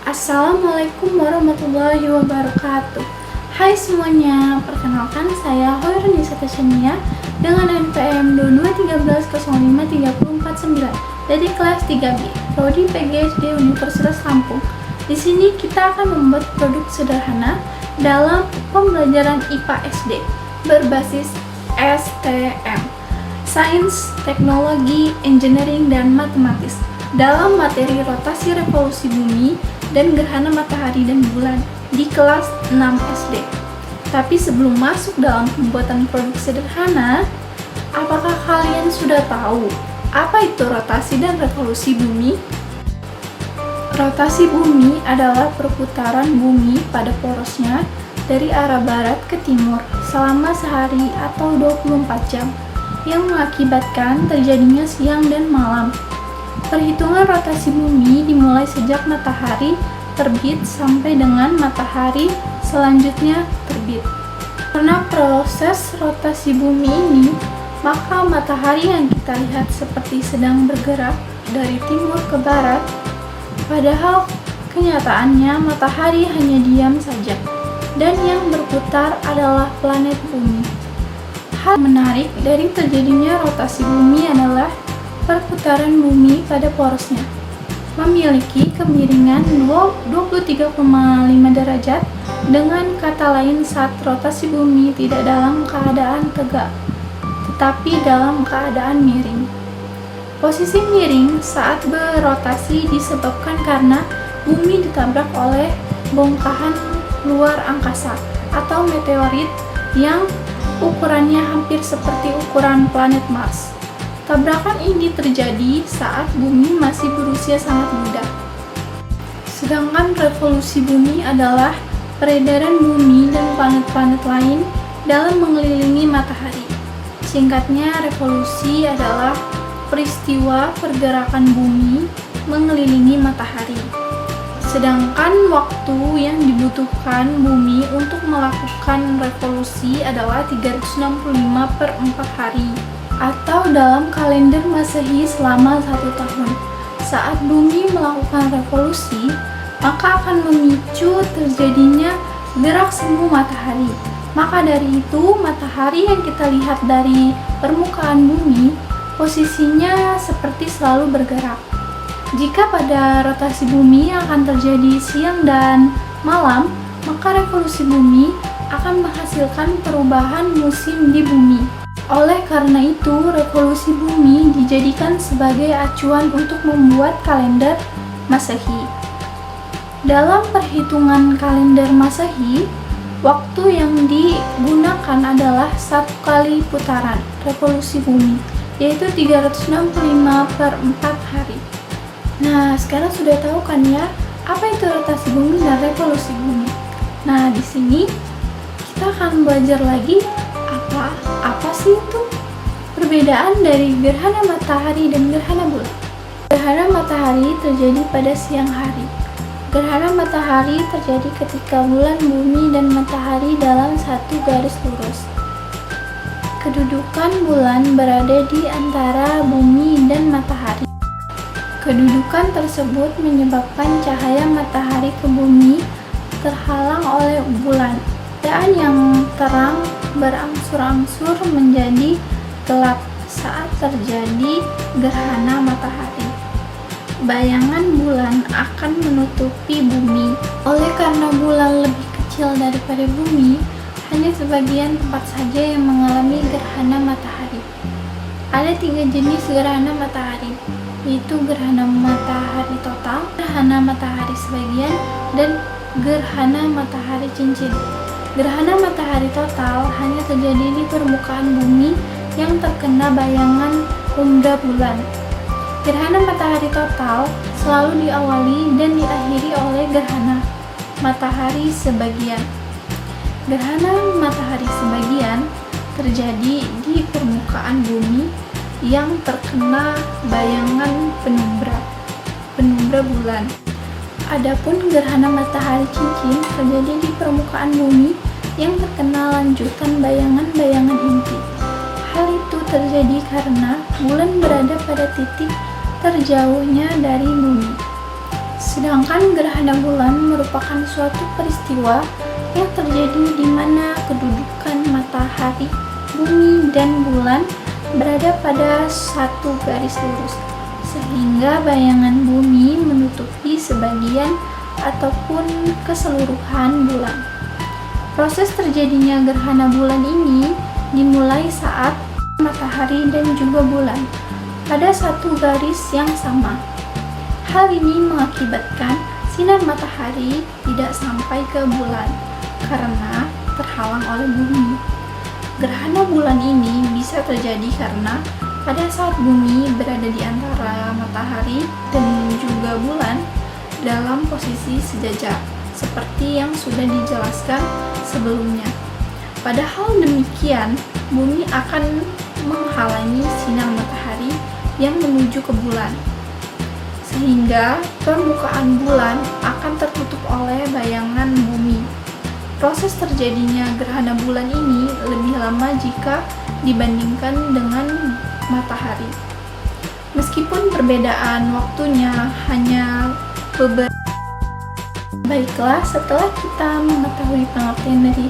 Assalamualaikum warahmatullahi wabarakatuh. Hai semuanya, perkenalkan saya Hoirunisa Tasania dengan NPM 2213053049 dari kelas 3B, Prodi PGSD Universitas Lampung. Di sini kita akan membuat produk sederhana dalam pembelajaran IPA SD berbasis STM, Sains, Teknologi, Engineering, dan Matematis dalam materi rotasi revolusi bumi dan gerhana matahari dan bulan di kelas 6 SD. Tapi sebelum masuk dalam pembuatan produk sederhana, apakah kalian sudah tahu apa itu rotasi dan revolusi bumi? Rotasi bumi adalah perputaran bumi pada porosnya dari arah barat ke timur selama sehari atau 24 jam yang mengakibatkan terjadinya siang dan malam. Perhitungan rotasi bumi dimulai sejak matahari terbit sampai dengan matahari selanjutnya terbit. Karena proses rotasi bumi ini, maka matahari yang kita lihat seperti sedang bergerak dari timur ke barat, padahal kenyataannya matahari hanya diam saja, dan yang berputar adalah planet bumi. Hal menarik dari terjadinya rotasi bumi adalah perputaran bumi pada porosnya memiliki kemiringan 23,5 derajat. Dengan kata lain, saat rotasi bumi tidak dalam keadaan tegak, tetapi dalam keadaan miring. Posisi miring saat berotasi disebabkan karena bumi ditabrak oleh bongkahan luar angkasa atau meteorit yang ukurannya hampir seperti ukuran planet Mars. Tabrakan ini terjadi saat bumi masih berusia sangat muda. Sedangkan revolusi bumi adalah peredaran bumi dan planet-planet lain dalam mengelilingi matahari. Singkatnya, revolusi adalah peristiwa pergerakan bumi mengelilingi matahari. Sedangkan waktu yang dibutuhkan bumi untuk melakukan revolusi adalah 365/4 hari. Atau dalam kalender Masehi selama 1 tahun. Saat bumi melakukan revolusi, maka akan memicu terjadinya gerak semu matahari. Maka dari itu, matahari yang kita lihat dari permukaan bumi, posisinya seperti selalu bergerak. Jika pada rotasi bumi akan terjadi siang dan malam, maka revolusi bumi akan menghasilkan perubahan musim di bumi. Oleh karena itu, revolusi bumi dijadikan sebagai acuan untuk membuat kalender Masehi. Dalam perhitungan kalender Masehi, waktu yang digunakan adalah 1 kali putaran revolusi bumi, yaitu 365/4 hari. Nah, sekarang sudah tahu kan ya, apa itu rotasi bumi dan revolusi bumi? Nah, di sini kita akan belajar lagi apa sih itu perbedaan dari gerhana matahari dan gerhana bulan. Gerhana matahari terjadi pada siang hari. Gerhana matahari terjadi ketika bulan, bumi, dan matahari dalam satu garis lurus. Kedudukan bulan berada di antara bumi dan matahari. Kedudukan tersebut menyebabkan cahaya matahari ke bumi terhalang oleh bulan, dan yang terang berangsur-angsur menjadi gelap saat terjadi gerhana matahari. Bayangan bulan akan menutupi bumi. Oleh karena bulan lebih kecil daripada bumi, hanya sebagian tempat saja yang mengalami gerhana matahari. Ada 3 jenis gerhana matahari, yaitu gerhana matahari total, gerhana matahari sebagian, dan gerhana matahari cincin. Gerhana matahari total hanya terjadi di permukaan bumi yang terkena bayangan umbra bulan. Gerhana matahari total selalu diawali dan diakhiri oleh gerhana matahari sebagian. Gerhana matahari sebagian terjadi di permukaan bumi yang terkena bayangan penumbra bulan. Adapun gerhana matahari cincin terjadi di permukaan bumi yang terkena lanjutan bayangan-bayangan inti. Hal itu terjadi karena bulan berada pada titik terjauhnya dari bumi. Sedangkan gerhana bulan merupakan suatu peristiwa yang terjadi di mana kedudukan matahari, bumi, dan bulan berada pada satu garis lurus, sehingga bayangan bumi menutupi sebagian ataupun keseluruhan bulan. Proses terjadinya gerhana bulan ini dimulai saat matahari dan juga bulan pada satu garis yang sama. Hal ini mengakibatkan sinar matahari tidak sampai ke bulan karena terhalang oleh bumi. Gerhana bulan ini bisa terjadi karena pada saat bumi berada di antara matahari dan juga bulan dalam posisi sejajar, seperti yang sudah dijelaskan sebelumnya. Padahal demikian, bumi akan menghalangi sinar matahari yang menuju ke bulan, sehingga permukaan bulan akan tertutup oleh bayangan bumi. Proses terjadinya gerhana bulan ini lebih lama jika dibandingkan dengan matahari. Meskipun perbedaan waktunya hanya beberapa. Baiklah, setelah kita mengetahui pengertian dari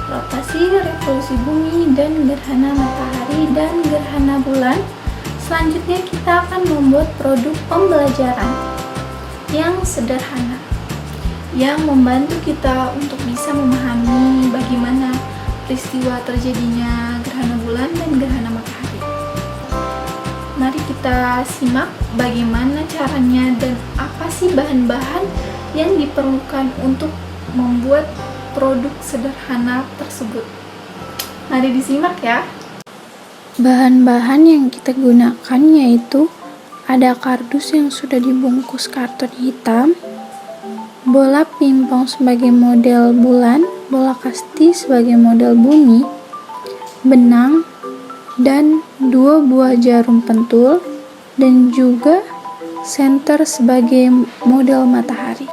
rotasi, revolusi bumi, dan gerhana matahari dan gerhana bulan, selanjutnya kita akan membuat produk pembelajaran yang sederhana yang membantu kita untuk bisa memahami bagaimana peristiwa terjadinya gerhana bulan dan gerhana matahari. Mari kita simak bagaimana caranya dan apa sih bahan-bahan yang diperlukan untuk membuat produk sederhana tersebut. Mari disimak ya. Bahan-bahan yang kita gunakan yaitu ada kardus yang sudah dibungkus karton hitam, bola pingpong sebagai model bulan, bola kasti sebagai model bumi, benang, dan 2 buah jarum pentul, dan juga senter sebagai model matahari.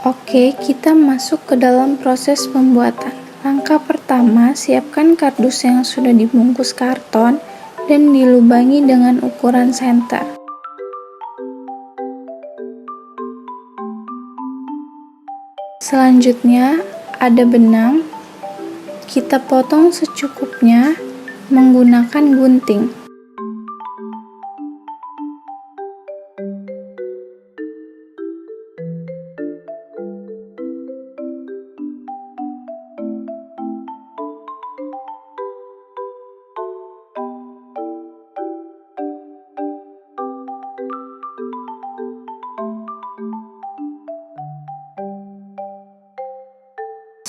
Oke, kita masuk ke dalam proses pembuatan. Langkah pertama, siapkan kardus yang sudah dibungkus karton dan dilubangi dengan ukuran senter. Selanjutnya, ada benang. Kita potong secukupnya menggunakan gunting.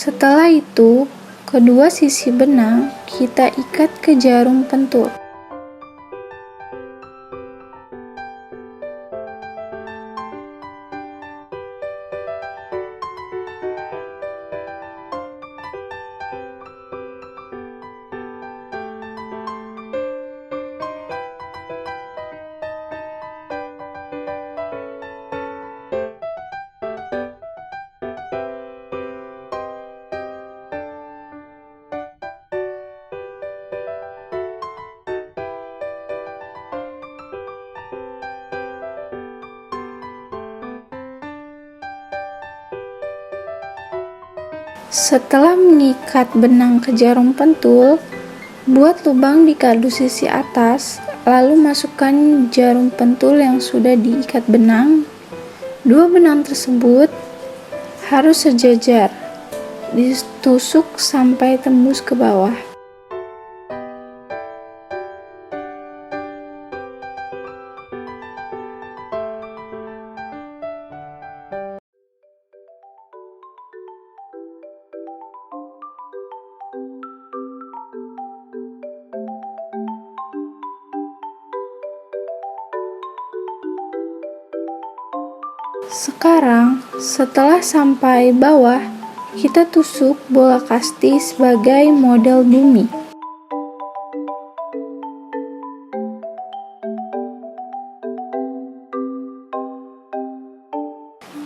Setelah itu, kedua sisi benang kita ikat ke jarum pentul. Setelah mengikat benang ke jarum pentul, buat lubang di kardus sisi atas, lalu masukkan jarum pentul yang sudah diikat benang. 2 benang tersebut harus sejajar, ditusuk sampai tembus ke bawah. Sekarang, setelah sampai bawah, kita tusuk bola kasti sebagai model bumi.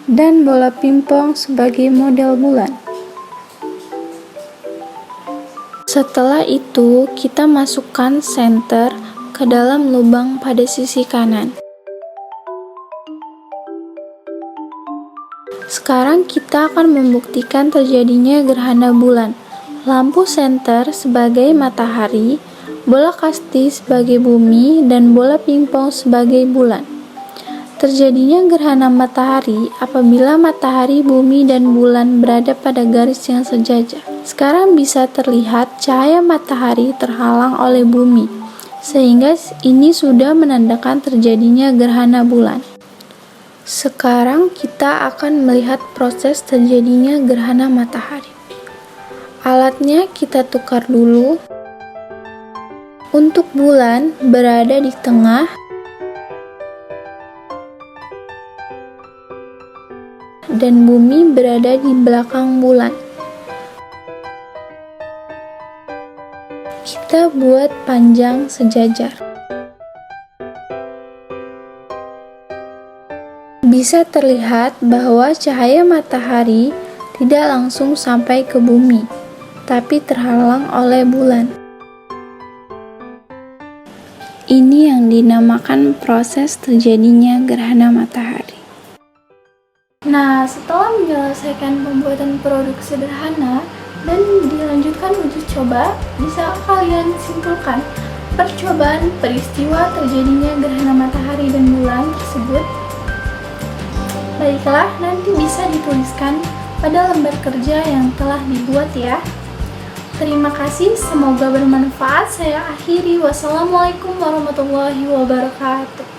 Dan bola pingpong sebagai model bulan. Setelah itu, kita masukkan senter ke dalam lubang pada sisi kanan. Sekarang kita akan membuktikan terjadinya gerhana bulan. Lampu senter sebagai matahari, bola kasti sebagai bumi, dan bola pingpong sebagai bulan. Terjadinya gerhana matahari apabila matahari, bumi, dan bulan berada pada garis yang sejajar. Sekarang bisa terlihat cahaya matahari terhalang oleh bumi, sehingga ini sudah menandakan terjadinya gerhana bulan. Sekarang kita akan melihat proses terjadinya gerhana matahari. Alatnya kita tukar dulu. Untuk bulan berada di tengah dan bumi berada di belakang bulan. Kita buat panjang sejajar. Bisa terlihat bahwa cahaya matahari tidak langsung sampai ke bumi, tapi terhalang oleh bulan. Ini yang dinamakan proses terjadinya gerhana matahari. Nah, setelah menyelesaikan pembuatan produk sederhana dan dilanjutkan uji coba, bisa kalian simpulkan percobaan peristiwa terjadinya gerhana matahari dan bulan tersebut. Baiklah, nanti bisa dituliskan pada lembar kerja yang telah dibuat ya. Terima kasih, semoga bermanfaat. Saya akhiri. Wassalamualaikum warahmatullahi wabarakatuh.